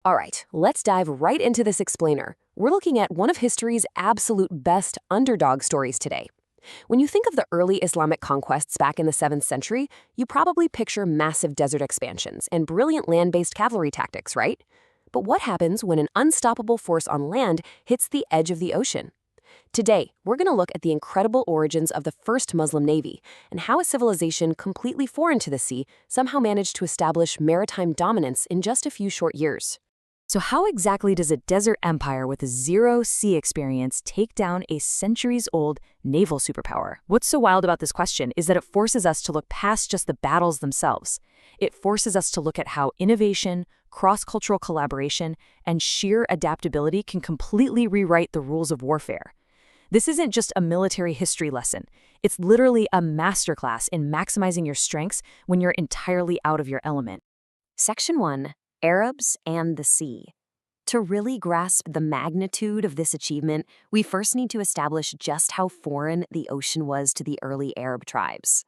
All right, let's dive right into this explainer. We're looking at one of history's absolute best underdog stories today. When you think of the early Islamic conquests back in the 7th century, you probably picture massive desert expansions and brilliant land-based cavalry tactics, right? But what happens when an unstoppable force on land hits the edge of the ocean? Today, we're going to look at the incredible origins of the first Muslim navy and how a civilization completely foreign to the sea somehow managed to establish maritime dominance in just a few short years. So how exactly does a desert empire with zero sea experience take down a centuries-old naval superpower? What's so wild about this question is that it forces us to look past just the battles themselves. It forces us to look at how innovation, cross-cultural collaboration, and sheer adaptability can completely rewrite the rules of warfare. This isn't just a military history lesson. It's literally a masterclass in maximizing your strengths when you're entirely out of your element. Section 1. Arabs and the Sea. To really grasp the magnitude of this achievement, we first need to establish just how foreign the ocean was to the early Arab tribes.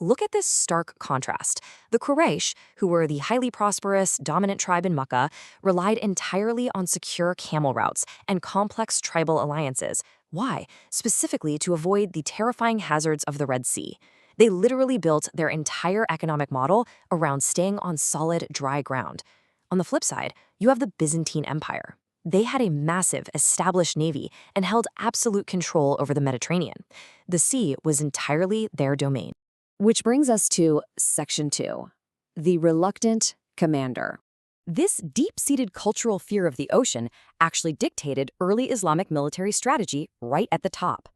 Look at this stark contrast. The Quraysh, who were the highly prosperous, dominant tribe in Mecca, relied entirely on secure camel routes and complex tribal alliances. Why? Specifically to avoid the terrifying hazards of the Red Sea. They literally built their entire economic model around staying on solid, dry ground. On the flip side, you have the Byzantine Empire. They had a massive, established navy and held absolute control over the Mediterranean. The sea was entirely their domain. Which brings us to Section 2, the reluctant commander. This deep-seated cultural fear of the ocean actually dictated early Islamic military strategy right at the top.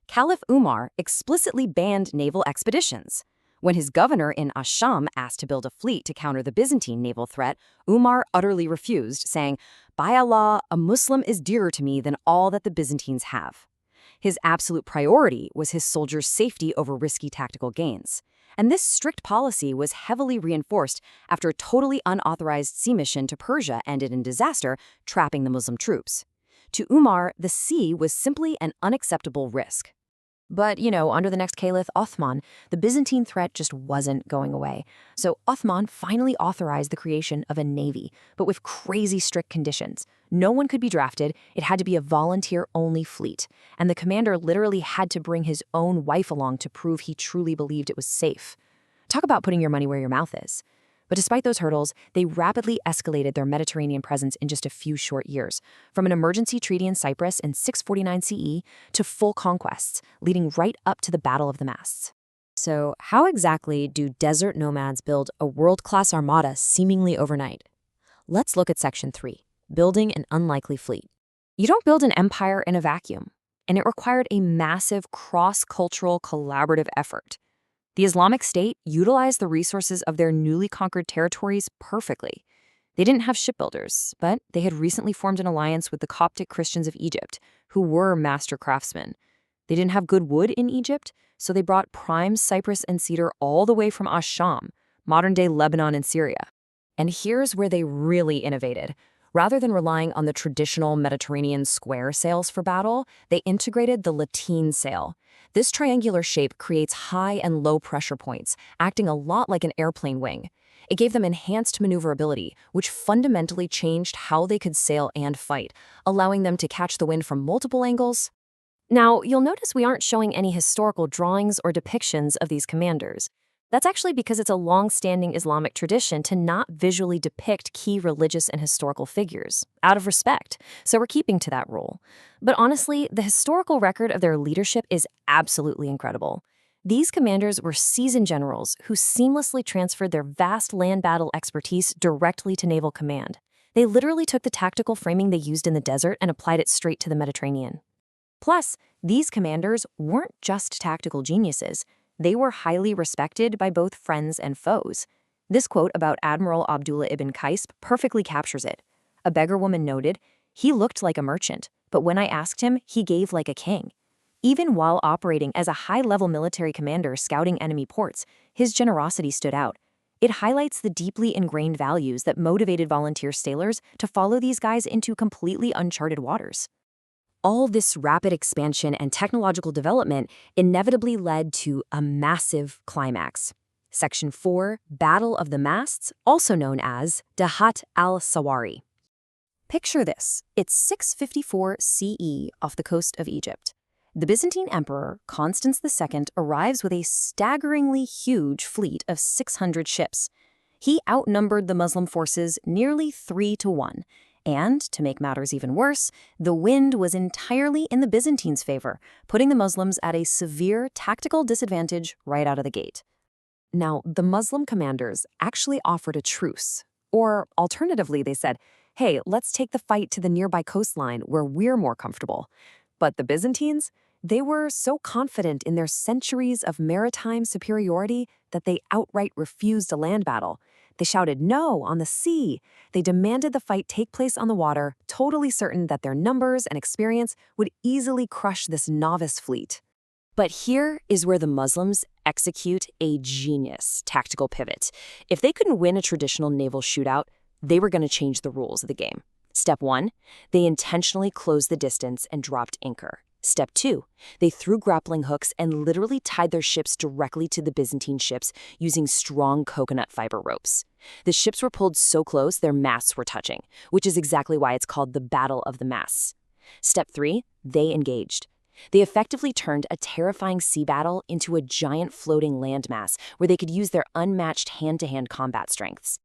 Caliph Umar explicitly banned naval expeditions. When his governor in Asham asked to build a fleet to counter the Byzantine naval threat, Umar utterly refused, saying, "By Allah, a Muslim is dearer to me than all that the Byzantines have." His absolute priority was his soldiers' safety over risky tactical gains. And this strict policy was heavily reinforced after a totally unauthorized sea mission to Persia ended in disaster, trapping the Muslim troops. To Umar, the sea was simply an unacceptable risk. But, under the next caliph, Uthman, the Byzantine threat just wasn't going away. So Uthman finally authorized the creation of a navy, but with crazy strict conditions. No one could be drafted, it had to be a volunteer-only fleet, and the commander literally had to bring his own wife along to prove he truly believed it was safe. Talk about putting your money where your mouth is. But despite those hurdles, they rapidly escalated their Mediterranean presence in just a few short years, from an emergency treaty in Cyprus in 649 CE to full conquests, leading right up to the Battle of the Masts. So how exactly do desert nomads build a world-class armada seemingly overnight? Let's look at Section 3, building an unlikely fleet. You don't build an empire in a vacuum, and it required a massive cross-cultural collaborative effort. The Islamic State utilized the resources of their newly conquered territories perfectly. They didn't have shipbuilders, but they had recently formed an alliance with the Coptic Christians of Egypt, who were master craftsmen. They didn't have good wood in Egypt, so they brought prime cypress and cedar all the way from Asham, modern-day Lebanon and Syria. And here's where they really innovated. Rather than relying on the traditional Mediterranean square sails for battle, they integrated the lateen sail. This triangular shape creates high and low pressure points, acting a lot like an airplane wing. It gave them enhanced maneuverability, which fundamentally changed how they could sail and fight, allowing them to catch the wind from multiple angles. Now, you'll notice we aren't showing any historical drawings or depictions of these commanders. That's actually because it's a long-standing Islamic tradition to not visually depict key religious and historical figures, out of respect, so we're keeping to that rule. But honestly, the historical record of their leadership is absolutely incredible. These commanders were seasoned generals who seamlessly transferred their vast land battle expertise directly to naval command. They literally took the tactical framing they used in the desert and applied it straight to the Mediterranean. Plus, these commanders weren't just tactical geniuses. They were highly respected by both friends and foes. This quote about Admiral Abdullah ibn Qais perfectly captures it. A beggar woman noted, "He looked like a merchant, but when I asked him, he gave like a king." Even while operating as a high-level military commander scouting enemy ports, his generosity stood out. It highlights the deeply ingrained values that motivated volunteer sailors to follow these guys into completely uncharted waters. All this rapid expansion and technological development inevitably led to a massive climax. Section 4, Battle of the Masts, also known as Dahat al-Sawari. Picture this. It's 654 CE off the coast of Egypt. The Byzantine Emperor, Constans II, arrives with a staggeringly huge fleet of 600 ships. He outnumbered the Muslim forces nearly 3-1. And, to make matters even worse, the wind was entirely in the Byzantines' favor, putting the Muslims at a severe tactical disadvantage right out of the gate. Now, the Muslim commanders actually offered a truce. Or, alternatively, they said, hey, let's take the fight to the nearby coastline where we're more comfortable. But the Byzantines, they were so confident in their centuries of maritime superiority that they outright refused a land battle. They shouted no on the sea. They demanded the fight take place on the water, totally certain that their numbers and experience would easily crush this novice fleet. But here is where the Muslims execute a genius tactical pivot. If they couldn't win a traditional naval shootout, they were going to change the rules of the game. Step 1, they intentionally closed the distance and dropped anchor. Step 2, they threw grappling hooks and literally tied their ships directly to the Byzantine ships using strong coconut fiber ropes. The ships were pulled so close their masts were touching, which is exactly why it's called the Battle of the Masts. Step 3, they engaged. They effectively turned a terrifying sea battle into a giant floating landmass where they could use their unmatched hand-to-hand combat strengths.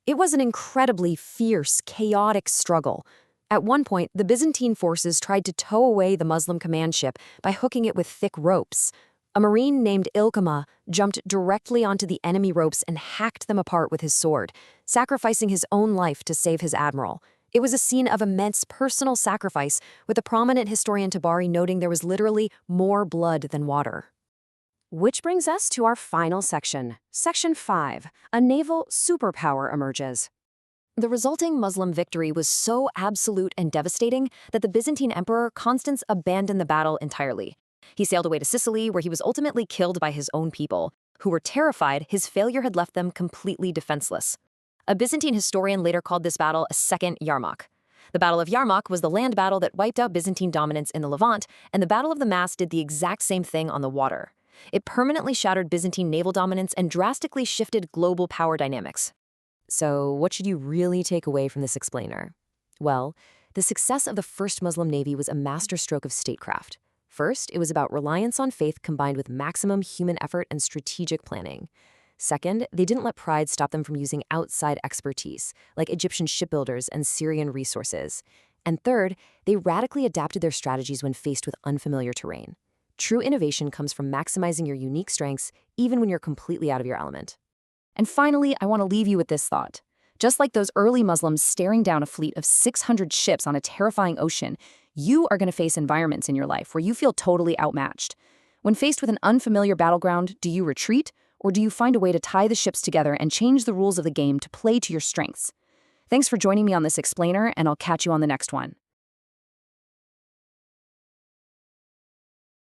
It was an incredibly fierce, chaotic struggle. At one point, the Byzantine forces tried to tow away the Muslim command ship by hooking it with thick ropes. A marine named Ilkama jumped directly onto the enemy ropes and hacked them apart with his sword, sacrificing his own life to save his admiral. It was a scene of immense personal sacrifice, with a prominent historian Tabari noting there was literally more blood than water. Which brings us to our final section, Section 5, a naval superpower emerges. The resulting Muslim victory was so absolute and devastating that the Byzantine emperor Constans abandoned the battle entirely. He sailed away to Sicily, where he was ultimately killed by his own people, who were terrified his failure had left them completely defenseless. A Byzantine historian later called this battle a second Yarmouk. The Battle of Yarmouk was the land battle that wiped out Byzantine dominance in the Levant, and the Battle of the Masts did the exact same thing on the water. It permanently shattered Byzantine naval dominance and drastically shifted global power dynamics. So, what should you really take away from this explainer? Well, the success of the first Muslim navy was a masterstroke of statecraft. First, it was about reliance on faith combined with maximum human effort and strategic planning. Second, they didn't let pride stop them from using outside expertise, like Egyptian shipbuilders and Syrian resources. And third, they radically adapted their strategies when faced with unfamiliar terrain. True innovation comes from maximizing your unique strengths, even when you're completely out of your element. And finally, I want to leave you with this thought. Just like those early Muslims staring down a fleet of 600 ships on a terrifying ocean, you are going to face environments in your life where you feel totally outmatched. When faced with an unfamiliar battleground, do you retreat, or do you find a way to tie the ships together and change the rules of the game to play to your strengths? Thanks for joining me on this explainer, and I'll catch you on the next one.